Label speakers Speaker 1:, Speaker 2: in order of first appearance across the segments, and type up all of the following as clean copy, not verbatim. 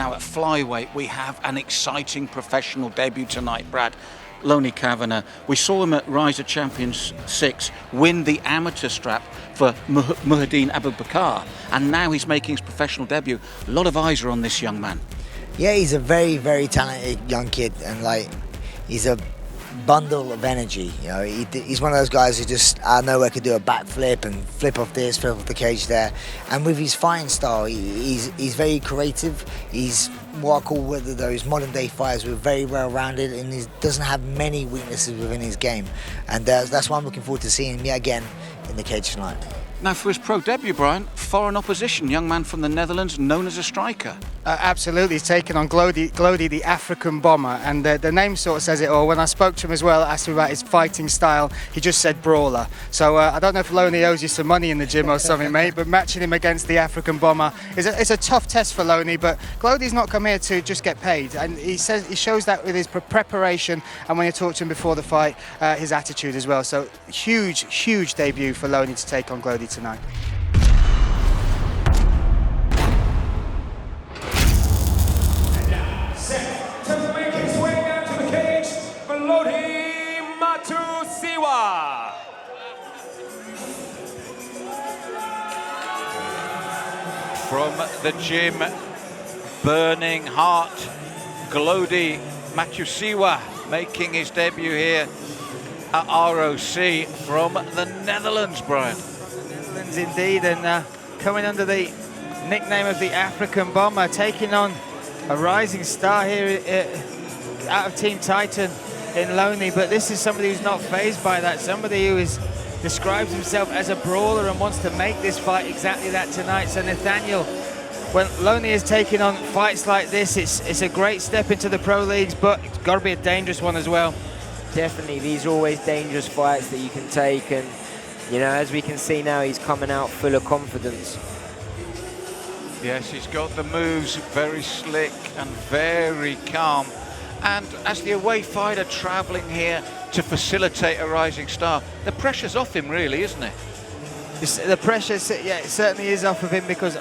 Speaker 1: now at Flyweight, we have an exciting professional debut tonight, Brad. Lonnie Kavanagh. We saw him at Rise of Champions 6 win the amateur strap for Muhaddin Abu Bakr, and now he's making his professional debut. A lot of eyes are on this young man.
Speaker 2: Yeah, he's a very, very talented young kid, and like, he's a bundle of energy. You know, he's one of those guys who just out of nowhere could do a backflip and flip off this, flip off the cage there. And with his fighting style, he's very creative. He's what I call those modern day fighters who are very well rounded, and he doesn't have many weaknesses within his game. And that's why I'm looking forward to seeing him yet again in the cage tonight.
Speaker 1: Now for his pro debut, Brian, foreign opposition, young man from the Netherlands, known as a striker.
Speaker 3: Absolutely, he's taken on Glody, the African bomber, and the name sort of says it all. When I spoke to him as well, asked him about his fighting style, he just said brawler. So I don't know if Loney owes you some money in the gym or something, mate, but matching him against the African bomber is a tough test for Loney, but Glody's not come here to just get paid, and he shows that with his preparation, and when you talk to him before the fight, his attitude as well. So huge debut for Loney to take on Glody tonight.
Speaker 4: To make his way down to the cage, Glody Matusiwa.
Speaker 1: From the gym, burning heart, Glody Matusiwa making his debut here at ROC from the Netherlands, Brian.
Speaker 5: Netherlands indeed, and coming under the nickname of the African bomber, taking on a rising star here out of Team Titan in Loney, but this is somebody who's not fazed by that, somebody who describes himself as a brawler and wants to make this fight exactly that tonight. So Nathaniel, when Loney is taking on fights like this, it's a great step into the pro leagues, but it's got to be a dangerous one as well.
Speaker 6: Definitely, these are always dangerous fights that you can take, and you know, as we can see now, he's coming out full of confidence.
Speaker 1: Yes, he's got the moves, very slick and very calm. And as the away fighter travelling here to facilitate a rising star, the pressure's off him really, isn't it?
Speaker 5: The pressure, yeah, it certainly is off of him, because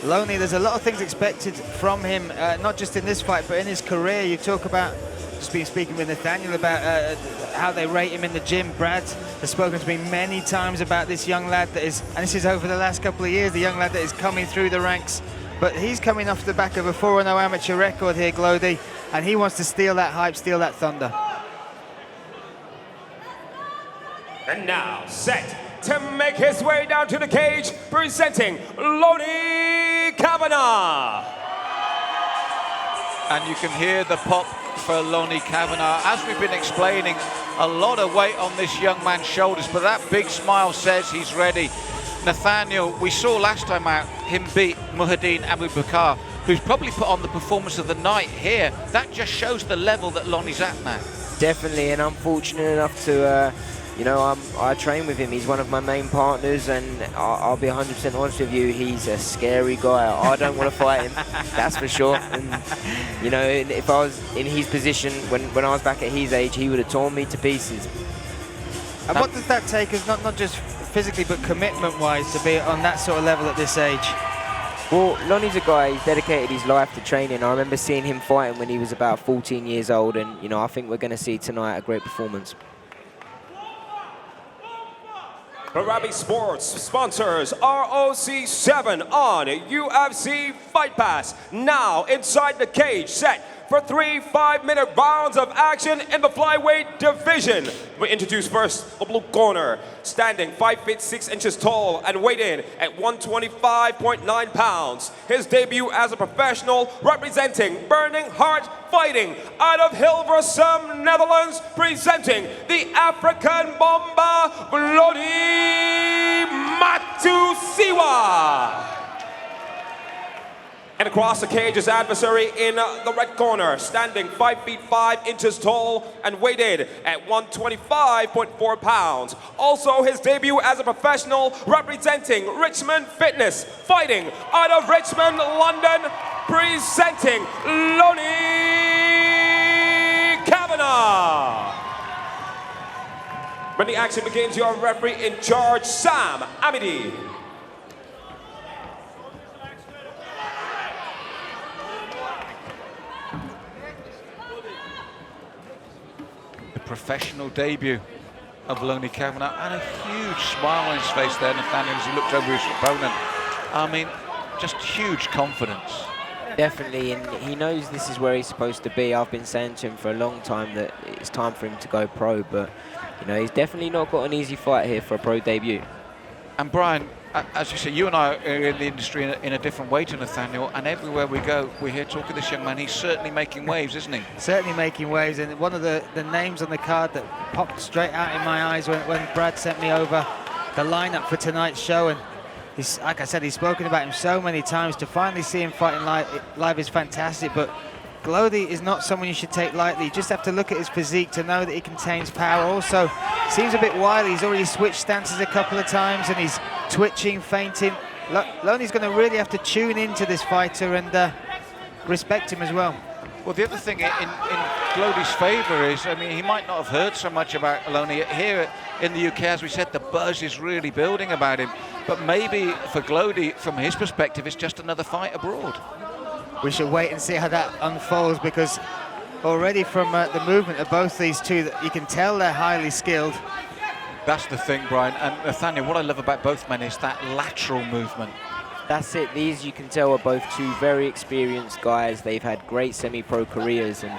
Speaker 5: Loney, there's a lot of things expected from him, not just in this fight, but in his career. You talk about, just been speaking with Nathaniel about how they rate him in the gym. Brad has spoken to me many times about this young lad that is, and this is over the last couple of years, the young lad that is coming through the ranks. But he's coming off the back of a 4-0 amateur record here, Glody, and he wants to steal that hype, steal that thunder.
Speaker 4: And now set to make his way down to the cage, presenting Lonnie Kavanagh.
Speaker 1: And you can hear the pop for Lonnie Kavanagh. As we've been explaining, a lot of weight on this young man's shoulders, but that big smile says he's ready. Nathaniel, we saw last time out him beat Muhaddin Abu Bakr, who's probably put on the performance of the night here. That just shows the level that Lonnie's at now.
Speaker 6: Definitely, and I'm fortunate enough to, you know, I train with him. He's one of my main partners, and I'll be 100% honest with you, he's a scary guy. I don't want to fight him, that's for sure. And, you know, if I was in his position when I was back at his age, he would have torn me to pieces.
Speaker 5: And what does that take us, not just physically, but commitment-wise, to be on that sort of level at this age?
Speaker 6: Well, Lonnie's a guy, he's dedicated his life to training. I remember seeing him fighting when he was about 14 years old, and, you know, I think we're going to see tonight a great performance.
Speaker 4: Arabi Sports sponsors ROC 7 on UFC Fight Pass. Now inside the cage, set for 3 5-minute rounds of action in the flyweight division. We introduce first the blue corner, standing 5 feet 6 inches tall and weighed in at 125.9 pounds. His debut as a professional, representing Burning Heart Fighting out of Hilversum, Netherlands, presenting the African bomber, Glody Matusiwa. And across the cage, his adversary in the red corner, standing 5 feet 5 inches tall and weighted at 125.4 pounds. Also his debut as a professional, representing Richmond Fitness, fighting out of Richmond, London, presenting Lonnie Kavanagh. When the action begins, your referee in charge, Sam Amidi.
Speaker 1: professional debut of Loney Kavanagh, and a huge smile on his face there, Nathaniel, as he looked over his opponent. I mean, just huge confidence.
Speaker 6: Definitely, and he knows this is where he's supposed to be. I've been saying to him for a long time that it's time for him to go pro, but you know, he's definitely not got an easy fight here for a pro debut.
Speaker 1: And Brian, as you say, you and I are in the industry in a different way to Nathaniel, and everywhere we go, we hear talk of this young man. He's certainly making waves, isn't he?
Speaker 5: Certainly making waves, and one of the names on the card that popped straight out in my eyes when Brad sent me over the lineup for tonight's show, and he's, like I said, he's spoken about him so many times. To finally see him fighting live is fantastic, but Glody is not someone you should take lightly. You just have to look at his physique to know that he contains power. Also, seems a bit wily. He's already switched stances a couple of times, and he's twitching, feinting. Loney's going to really have to tune into this fighter and respect him as well.
Speaker 1: Well, the other thing in Glody's favour is, I mean, he might not have heard so much about Loney. Here in the UK, as we said, the buzz is really building about him. But maybe for Glody, from his perspective, it's just another fight abroad.
Speaker 5: We should wait and see how that unfolds, because already from the movement of both these two, you can tell they're highly skilled.
Speaker 1: That's the thing, Brian. And Nathaniel, what I love about both men is that lateral movement.
Speaker 6: That's it. These, you can tell, are both two very experienced guys. They've had great semi-pro careers, and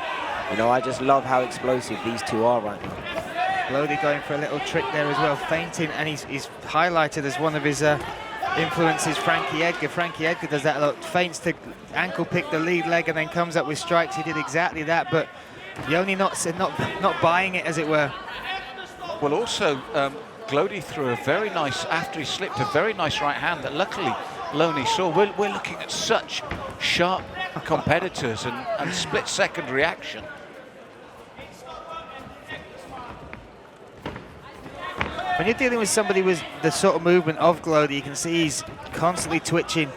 Speaker 6: you know, I just love how explosive these two are right now.
Speaker 5: Glody going for a little trick there as well, feinting, and he's highlighted as one of his influences Frankie Edgar. Frankie Edgar does that a lot, feints to ankle pick the lead leg and then comes up with strikes. He did exactly that, but Yoni not buying it, as it were.
Speaker 1: Well, also, Glody threw a very nice, after he slipped, a very nice right hand that luckily Loney saw. We're looking at such sharp competitors and split-second reaction.
Speaker 5: When you're dealing with somebody with the sort of movement of Glody, you can see he's constantly twitching.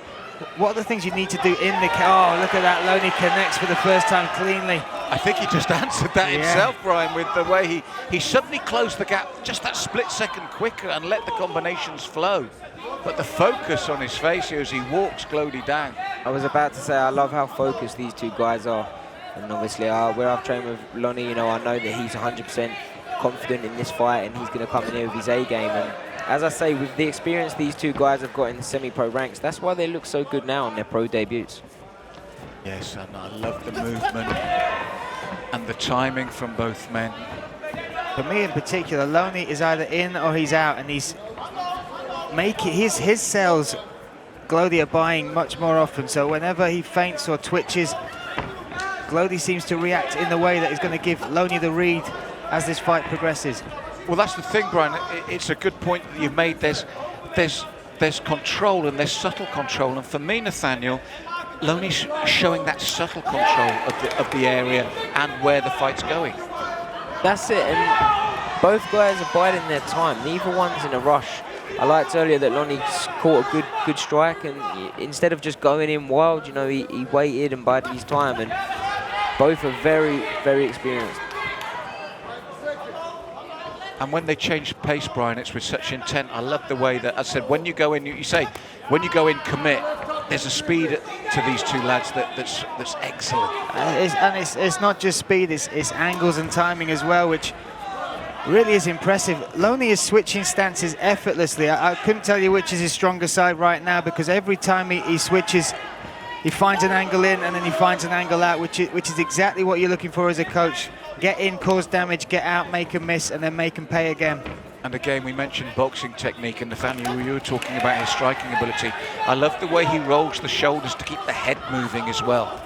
Speaker 5: What are the things you need to do in the... Oh, look at that. Loney connects for the first time cleanly.
Speaker 1: I think he just answered that himself, Brian, with the way he suddenly closed the gap just that split second quicker and let the combinations flow. But the focus on his face here as he walks Glody down.
Speaker 6: I was about to say, I love how focused these two guys are. And obviously, where I've trained with Loney, you know, I know that he's 100% confident in this fight, and he's going to come in here with his A game. And as I say, with the experience these two guys have got in the semi-pro ranks, that's why they look so good now on their pro debuts.
Speaker 1: Yes, and I love the movement and the timing from both men.
Speaker 5: For me in particular, Loney is either in or he's out, and he's making his cells, Glody are buying much more often. So whenever he feints or twitches, Glody seems to react in the way that is going to give Loney the read as this fight progresses.
Speaker 1: Well, that's the thing, Brian. It's a good point that you've made. There's control, and there's subtle control. And for me, Nathaniel, Loney's showing that subtle control of the area and where the fight's going.
Speaker 6: That's it, and both guys are biding their time. Neither one's in a rush. I liked earlier that Loney caught a good strike, and instead of just going in wild, you know, he waited and bided his time, and both are very, very experienced.
Speaker 1: And when they change pace, Brian, it's with such intent. I love the way that, as I said, when you go in, you say, when you go in, commit. There's a speed to these two lads that's excellent.
Speaker 5: It's not just speed, it's angles and timing as well, which really is impressive. Loney is switching stances effortlessly. I couldn't tell you which is his stronger side right now, because every time he switches, he finds an angle in and then he finds an angle out, which is exactly what you're looking for as a coach. Get in, cause damage, get out, make a miss, and then make him pay again.
Speaker 1: And again, we mentioned boxing technique, and Nathaniel, you were talking about his striking ability. I love the way he rolls the shoulders to keep the head moving as well.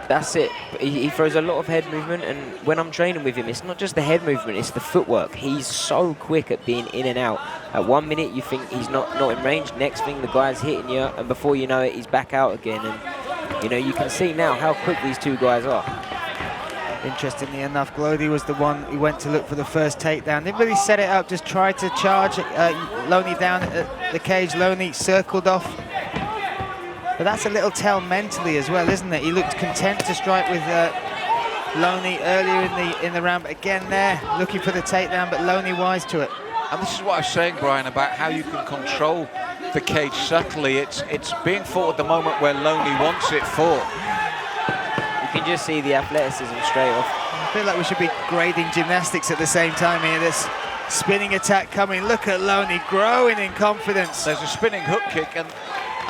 Speaker 6: That's it. He throws a lot of head movement, and when I'm training with him, it's not just the head movement, it's the footwork. He's so quick at being in and out. At 1 minute, you think he's not in range. Next thing, the guy's hitting you, and before you know it, he's back out again. And you know, you can see now how quick these two guys are.
Speaker 5: Interestingly enough, Glody was the one who went to look for the first takedown. Didn't really set it up, just tried to charge Loney down at the cage. Loney circled off. But that's a little tell mentally as well, isn't it? He looked content to strike with Loney earlier in the round, but again there, looking for the takedown, but Loney wise to it.
Speaker 1: And this is what I was saying, Brian, about how you can control the cage subtly. It's being fought at the moment where Loney wants it fought.
Speaker 6: You can just see the athleticism straight off.
Speaker 5: I feel like we should be grading gymnastics at the same time here. This spinning attack coming. Look at Loney growing in confidence.
Speaker 1: There's a spinning hook kick, and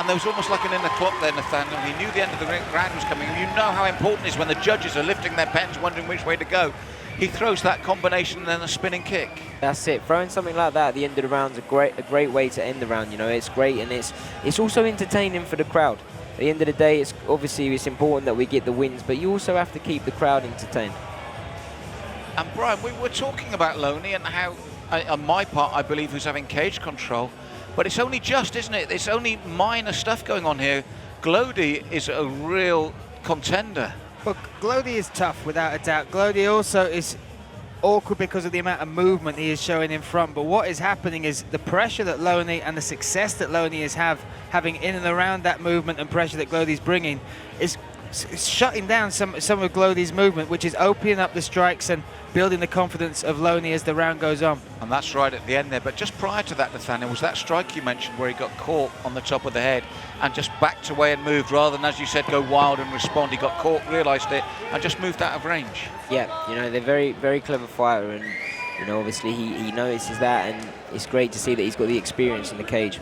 Speaker 1: there was almost like an inner clock there, Nathaniel. He knew the end of the round was coming. You know how important it is when the judges are lifting their pens, wondering which way to go. He throws that combination and then a spinning kick.
Speaker 6: That's it. Throwing something like that at the end of the round is a great way to end the round. You know, it's great, and it's also entertaining for the crowd. At the end of the day, it's important that we get the wins, but you also have to keep the crowd entertained.
Speaker 1: And Brian, we were talking about Loney and how, on my part, I believe he's having cage control, but it's only just, isn't it? It's only minor stuff going on here. Glody is a real contender.
Speaker 5: But Glody is tough, without a doubt. Glody also is awkward because of the amount of movement he is showing in front. But what is happening is the pressure that Loney and the success that Loney is having in and around that movement and pressure that Glody's bringing is shutting down some of Glody's movement, which is opening up the strikes and building the confidence of Loney as the round goes on.
Speaker 1: And that's right at the end there. But just prior to that, Nathaniel, was that strike you mentioned where he got caught on the top of the head and just backed away and moved rather than, as you said, go wild and respond. He got caught, realised it, and just moved out of range. Yeah,
Speaker 6: you know, they're very, very clever fighter, and, you know, obviously he notices that, and it's great to see that he's got the experience in the cage.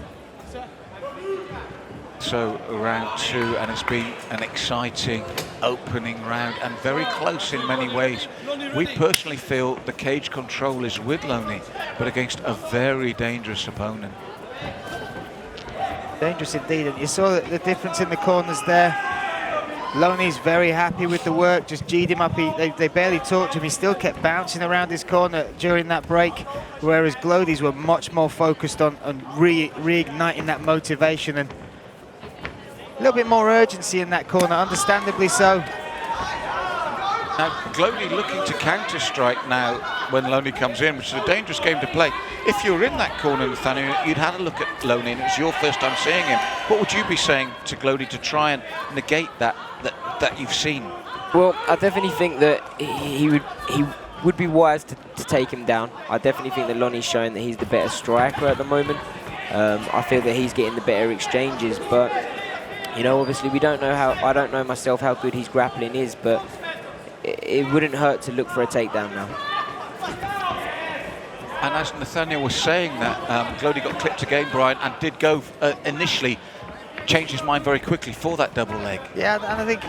Speaker 1: So round two, and it's been an exciting opening round and very close in many ways. We personally feel the cage control is with Loney, but against a very dangerous opponent.
Speaker 5: Dangerous indeed, and you saw the difference in the corners there. Loney's very happy with the work, just G'd him up. They barely talked to him. He still kept bouncing around his corner during that break, whereas Glody's were much more focused on reigniting that motivation and a little bit more urgency in that corner, understandably so.
Speaker 1: Now, Glody looking to counter-strike now when Loney comes in, which is a dangerous game to play. If you were in that corner, Nathaniel, you'd had a look at Loney and it was your first time seeing him. What would you be saying to Glody to try and negate that you've seen?
Speaker 6: Well, I definitely think that he would be wise to take him down. I definitely think that Loney's showing that he's the better striker at the moment. I feel that he's getting the better exchanges, but you know, obviously I don't know myself how good his grappling is, but it wouldn't hurt to look for a takedown now.
Speaker 1: And as Nathaniel was saying that, Glody got clipped again, Brian, and did go initially, change his mind very quickly for that double leg.
Speaker 5: Yeah, and I think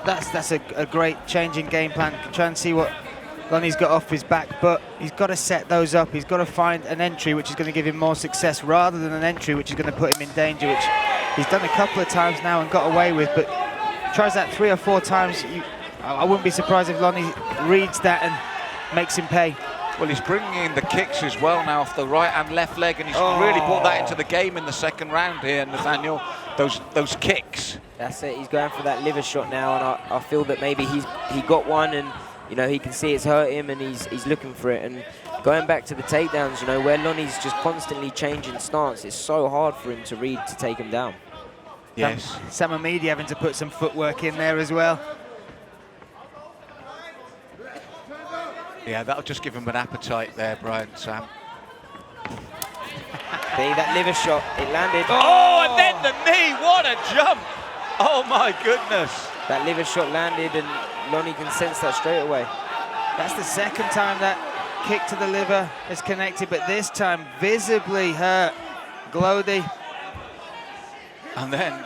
Speaker 5: that's a great change in game plan. Try and see what Loney's got off his back, but he's got to set those up. He's got to find an entry which is going to give him more success rather than an entry which is going to put him in danger, which he's done a couple of times now and got away with, but tries that 3 or 4 times. I wouldn't be surprised if Loney reads that and makes him pay.
Speaker 1: Well, he's bringing in the kicks as well now off the right and left leg, and he's really brought that into the game in the second round here, Nathaniel. Those kicks.
Speaker 6: That's it. He's going for that liver shot now, and I feel that maybe he got one, and you know he can see it's hurt him, and he's looking for it. And going back to the takedowns, you know, where Loney's just constantly changing stance, it's so hard for him to read to take him down.
Speaker 1: Yes.
Speaker 5: Sam Amidi having to put some footwork in there as well.
Speaker 1: Yeah, that'll just give him an appetite there, Brian, Sam.
Speaker 6: See, that liver shot, it landed.
Speaker 1: Oh, and then the knee, what a jump! Oh my goodness.
Speaker 6: That liver shot landed, and Loney can sense that straight away.
Speaker 5: That's the second time that kick to the liver is connected, but this time visibly hurt Glody.
Speaker 1: And then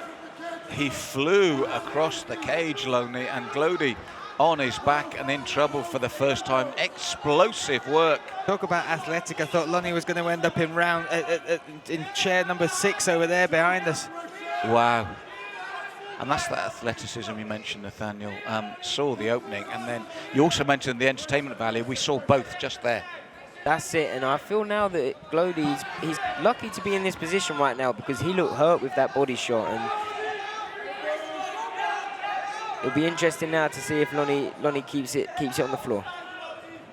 Speaker 1: he flew across the cage, Loney, and Glody on his back and in trouble for the first time. Explosive work.
Speaker 5: Talk about athletic. I thought Loney was going to end up in chair number 6 over there behind us.
Speaker 1: Wow. And that's that athleticism you mentioned, Nathaniel. Saw the opening, and then you also mentioned the entertainment value. We saw both just there.
Speaker 6: That's it, and I feel now that Glody, he's lucky to be in this position right now because he looked hurt with that body shot, and it'll be interesting now to see if Loney keeps it on the floor.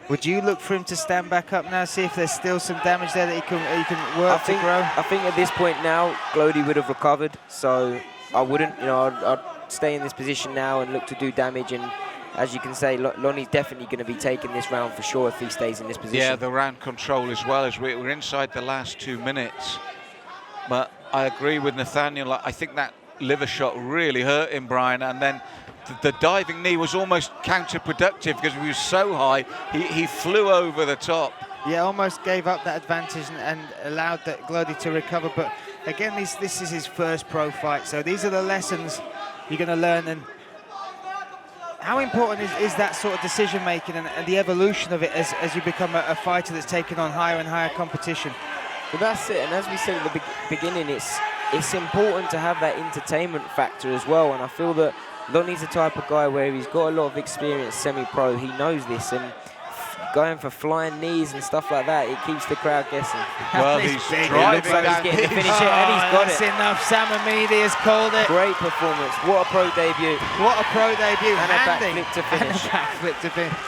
Speaker 5: Would you look for him to stand back up now, see if there's still some damage there that he can work to grow?
Speaker 6: I think at this point now, Glody would have recovered, so I wouldn't. You know, I'd stay in this position now and look to do damage. And as you can say, Loney's definitely going to be taking this round for sure if he stays in this position.
Speaker 1: Yeah, the round control as well, as we're inside the last 2 minutes. But I agree with Nathaniel. I think that liver shot really hurt him, Brian, and then the diving knee was almost counterproductive because he was so high, he flew over the top.
Speaker 5: Yeah, almost gave up that advantage and allowed that Glody to recover. But again, this is his first pro fight, so these are the lessons you're going to learn. And how important is that sort of decision making and the evolution of it as you become a fighter that's taking on higher and higher competition?
Speaker 6: Well, that's it. And as we said at the beginning, it's important to have that entertainment factor as well. And I feel that Lonnie's the type of guy where he's got a lot of experience, semi-pro. He knows this, and going for flying knees and stuff like that, it keeps the crowd guessing.
Speaker 1: Well, he's driving
Speaker 6: looks like he's getting the finish here, and he's got
Speaker 5: That's
Speaker 6: it.
Speaker 5: enough. Sam Amidi has called it.
Speaker 6: Great performance. What a pro debut.
Speaker 5: What a pro debut.
Speaker 6: And a
Speaker 5: Handy.
Speaker 6: backflip to finish.
Speaker 5: And a backflip to finish.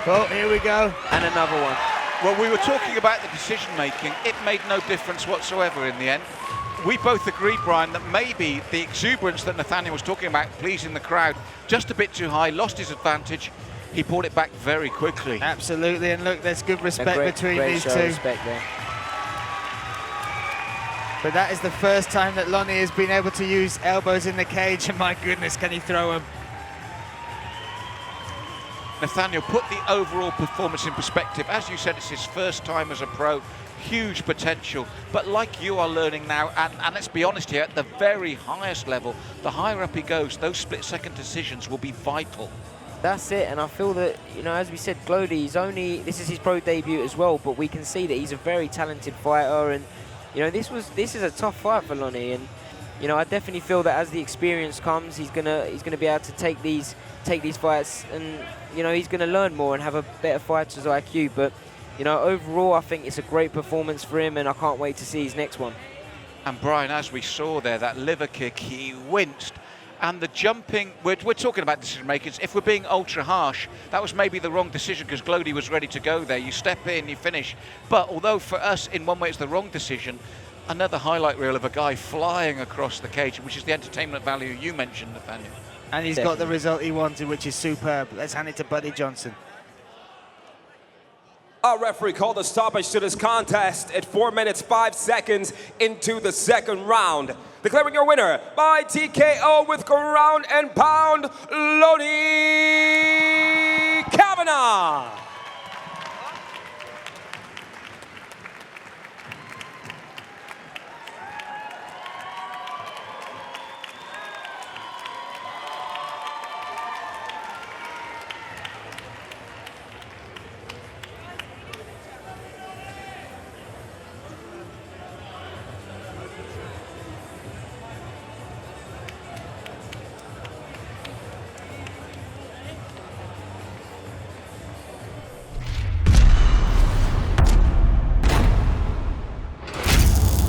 Speaker 5: Oh, here we go.
Speaker 6: And another one.
Speaker 1: Well, we were talking about the decision making. It made no difference whatsoever in the end. We both agreed, Brian, that maybe the exuberance that Nathaniel was talking about, pleasing the crowd, just a bit too high, lost his advantage. He brought it back very quickly.
Speaker 5: Absolutely, and look, there's good respect between these two.
Speaker 6: Respect there.
Speaker 5: But that is the first time that Lonnie has been able to use elbows in the cage, and my goodness, can he throw them?
Speaker 1: Nathaniel, put the overall performance in perspective. As you said, it's his first time as a pro. Huge potential, but like you are learning now, and let's be honest here, at the very highest level, the higher up he goes, those split-second decisions will be vital.
Speaker 6: That's it, and I feel that, you know, as we said, Glody, this is his pro debut as well, but we can see that he's a very talented fighter, and, you know, this is a tough fight for Lonnie, and, you know, I definitely feel that as the experience comes, he's gonna be able to take these fights, and, you know, he's gonna learn more and have a better fighter's IQ, but, you know, overall, I think it's a great performance for him, and I can't wait to see his next one.
Speaker 1: And Brian, as we saw there, that liver kick, he winced. And the jumping, we're talking about decision makers. If we're being ultra harsh, that was maybe the wrong decision because Glody was ready to go there. You step in, you finish. But although for us, in one way, it's the wrong decision, another highlight reel of a guy flying across the cage, which is the entertainment value you mentioned, Nathaniel.
Speaker 5: And he's got the result he wanted, which is superb. Let's hand it to Buddy Johnson.
Speaker 4: Our referee called a stoppage to this contest at 4 minutes 5 seconds into the second round. Declaring your winner by TKO with ground and pound, Lonnie Kavanagh.